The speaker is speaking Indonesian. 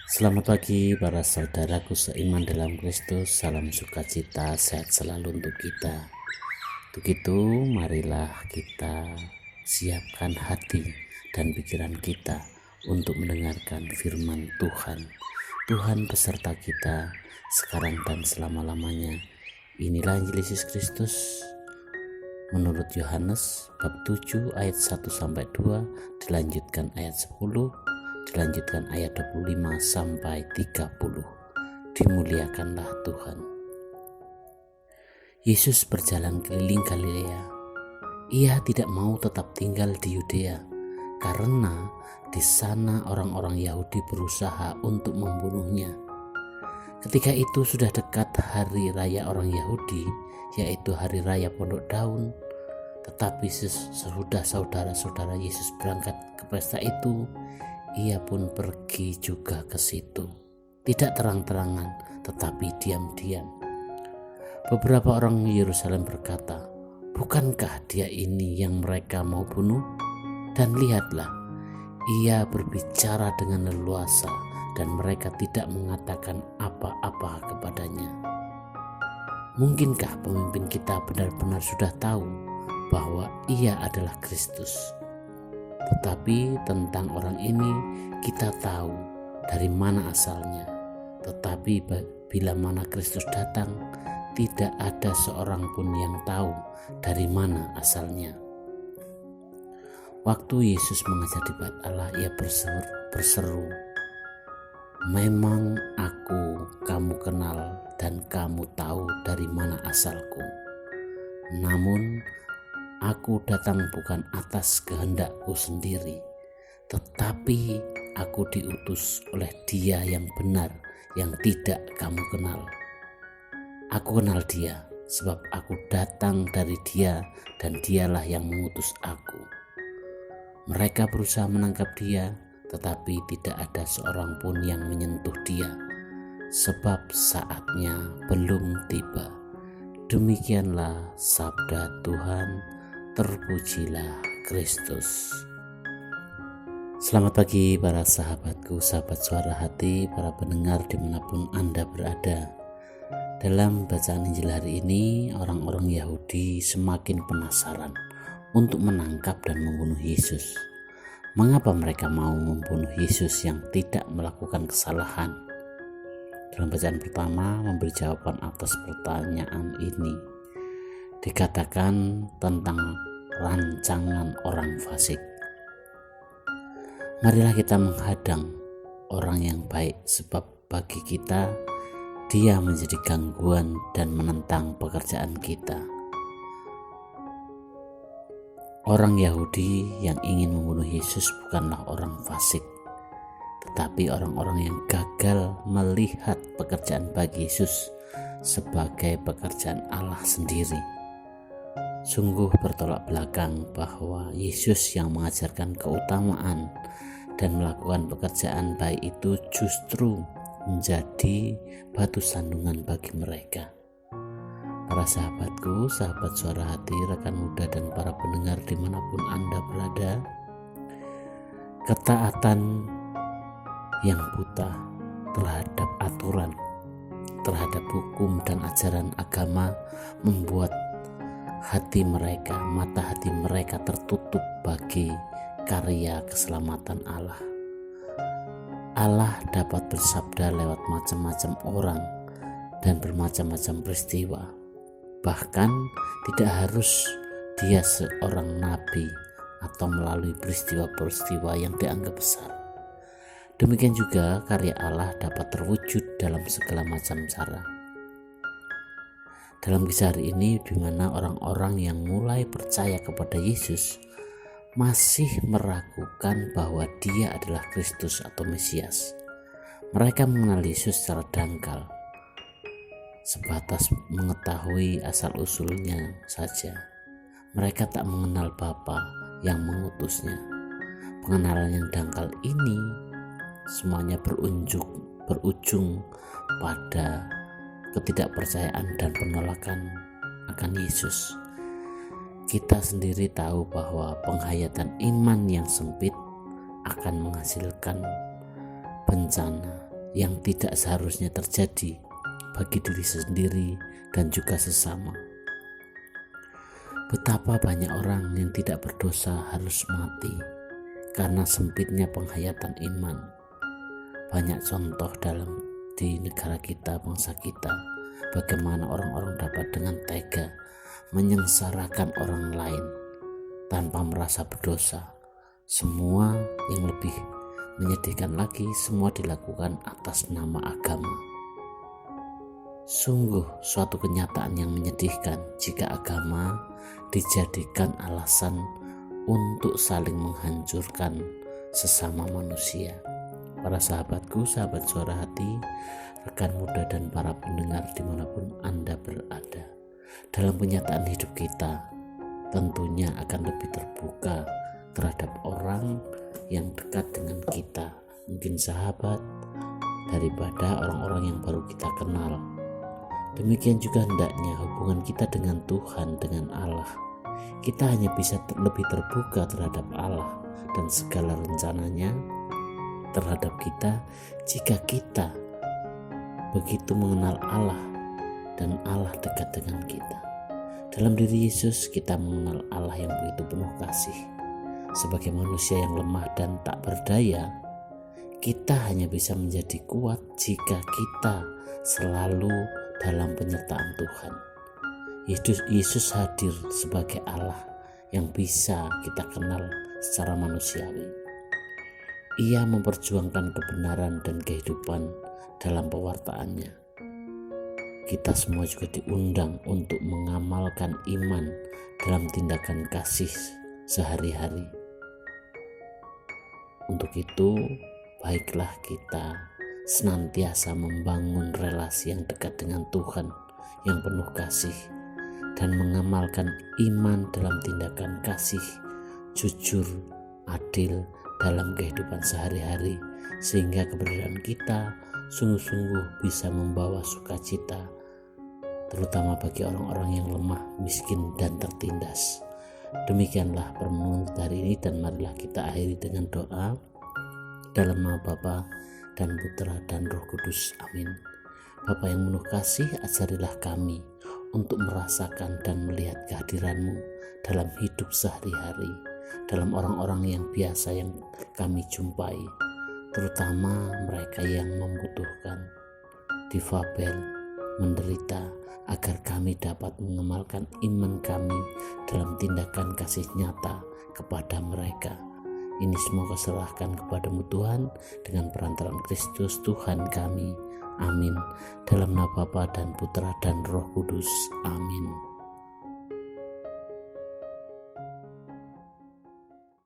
Selamat pagi para saudaraku seiman dalam Kristus. Salam sukacita, sehat selalu untuk kita. Untuk itu marilah kita siapkan hati dan pikiran kita untuk mendengarkan firman Tuhan. Tuhan beserta kita sekarang dan selama-lamanya. Inilah Injil Yesus Kristus menurut Yohanes bab 7 ayat 1-2, dilanjutkan ayat 10, dilanjutkan ayat 25 sampai 30. Dimuliakanlah Tuhan. Yesus berjalan keliling Galilea. Ia tidak mau tetap tinggal di Yudea karena di sana orang-orang Yahudi berusaha untuk membunuhnya. Ketika itu sudah dekat hari raya orang Yahudi, yaitu hari raya Pondok Daun. Tetapi sesudah saudara-saudara Yesus berangkat ke pesta itu, ia pun pergi juga ke situ. Tidak terang-terangan, tetapi diam-diam. Beberapa orang Yerusalem berkata, "Bukankah dia ini yang mereka mau bunuh? Dan lihatlah, ia berbicara dengan leluasa dan mereka tidak mengatakan apa-apa kepadanya." Mungkinkah pemimpin kita benar-benar sudah tahu bahwa ia adalah Kristus? Tetapi tentang orang ini kita tahu dari mana asalnya. Tetapi bila mana Kristus datang, tidak ada seorang pun yang tahu dari mana asalnya. Waktu Yesus mengajar di Bait Allah, ia berseru, "Memang aku kamu kenal dan kamu tahu dari mana asalku. Namun aku datang bukan atas kehendakku sendiri, tetapi aku diutus oleh Dia yang benar yang tidak kamu kenal. Aku kenal Dia sebab aku datang dari Dia dan Dialah yang mengutus aku." Mereka berusaha menangkap Dia, tetapi tidak ada seorang pun yang menyentuh Dia, sebab saatnya belum tiba. Demikianlah sabda Tuhan. Terpujilah Kristus. Selamat pagi para sahabatku, sahabat suara hati, para pendengar dimanapun Anda berada. Dalam bacaan Injil hari ini, orang-orang Yahudi semakin penasaran untuk menangkap dan membunuh Yesus. Mengapa mereka mau membunuh Yesus yang tidak melakukan kesalahan? Dalam bacaan pertama memberi jawaban atas pertanyaan ini. Dikatakan tentang rancangan orang fasik. Marilah kita menghadang orang yang baik, sebab bagi kita dia menjadi gangguan dan menentang pekerjaan kita. Orang Yahudi yang ingin membunuh Yesus bukanlah orang fasik, tetapi orang-orang yang gagal melihat pekerjaan bagi Yesus sebagai pekerjaan Allah sendiri. Sungguh bertolak belakang bahwa Yesus yang mengajarkan keutamaan dan melakukan pekerjaan baik itu justru menjadi batu sandungan bagi mereka. Para sahabatku, sahabat suara hati, rekan muda dan para pendengar dimanapun Anda berada, ketaatan yang buta terhadap aturan, terhadap hukum dan ajaran agama membuat mata hati mereka tertutup bagi karya keselamatan Allah. Allah dapat bersabda lewat macam-macam orang dan bermacam-macam peristiwa. Bahkan tidak harus dia seorang nabi atau melalui peristiwa-peristiwa yang dianggap besar. Demikian juga karya Allah dapat terwujud dalam segala macam cara. Dalam kisah hari ini, di mana orang-orang yang mulai percaya kepada Yesus masih meragukan bahwa Dia adalah Kristus atau Mesias. Mereka mengenal Yesus secara dangkal, sebatas mengetahui asal-usulnya saja. Mereka tak mengenal Bapa yang mengutusnya. Pengenalan yang dangkal ini semuanya berujung pada ketidakpercayaan dan penolakan akan Yesus. Kita sendiri tahu bahwa penghayatan iman yang sempit akan menghasilkan bencana yang tidak seharusnya terjadi bagi diri sendiri dan juga sesama. Betapa banyak orang yang tidak berdosa harus mati karena sempitnya penghayatan iman. Banyak contoh di negara kita, bangsa kita, bagaimana orang-orang dapat dengan tega menyengsarakan orang lain tanpa merasa berdosa. Semua yang lebih menyedihkan lagi, semua dilakukan atas nama agama. Sungguh suatu kenyataan yang menyedihkan jika agama dijadikan alasan untuk saling menghancurkan sesama manusia. Para sahabatku, sahabat Suara Hati, rekan muda dan para pendengar dimanapun Anda berada, dalam kenyataan hidup kita tentunya akan lebih terbuka terhadap orang yang dekat dengan kita, mungkin sahabat, daripada orang-orang yang baru kita kenal. Demikian juga hendaknya hubungan kita dengan Tuhan, dengan Allah. Kita hanya bisa lebih terbuka terhadap Allah dan segala rencananya terhadap kita jika kita begitu mengenal Allah dan Allah dekat dengan kita. Dalam diri Yesus kita mengenal Allah yang begitu penuh kasih. Sebagai manusia yang lemah dan tak berdaya, kita hanya bisa menjadi kuat jika kita selalu dalam penyertaan Tuhan. Yesus hadir sebagai Allah yang bisa kita kenal secara manusiawi. Ia memperjuangkan kebenaran dan kehidupan dalam pewartaannya. Kita semua juga diundang untuk mengamalkan iman dalam tindakan kasih sehari-hari. Untuk itu, baiklah kita senantiasa membangun relasi yang dekat dengan Tuhan yang penuh kasih dan mengamalkan iman dalam tindakan kasih, jujur, adil dalam kehidupan sehari-hari, sehingga keberadaan kita sungguh-sungguh bisa membawa sukacita, terutama bagi orang-orang yang lemah, miskin, dan tertindas. Demikianlah permohonan hari ini, dan marilah kita akhiri dengan doa dalam nama Bapa dan Putra dan Roh Kudus. Amin. Bapa yang penuh kasih, ajarilah kami untuk merasakan dan melihat kehadiran-Mu dalam hidup sehari-hari, dalam orang-orang yang biasa yang kami jumpai, terutama mereka yang membutuhkan, difabel, menderita, agar kami dapat mengamalkan iman kami dalam tindakan kasih nyata kepada mereka. Ini semua kuserahkan kepadamu Tuhan, dengan perantaraan Kristus Tuhan kami. Amin. Dalam nama Bapa dan Putra dan Roh Kudus. Amin.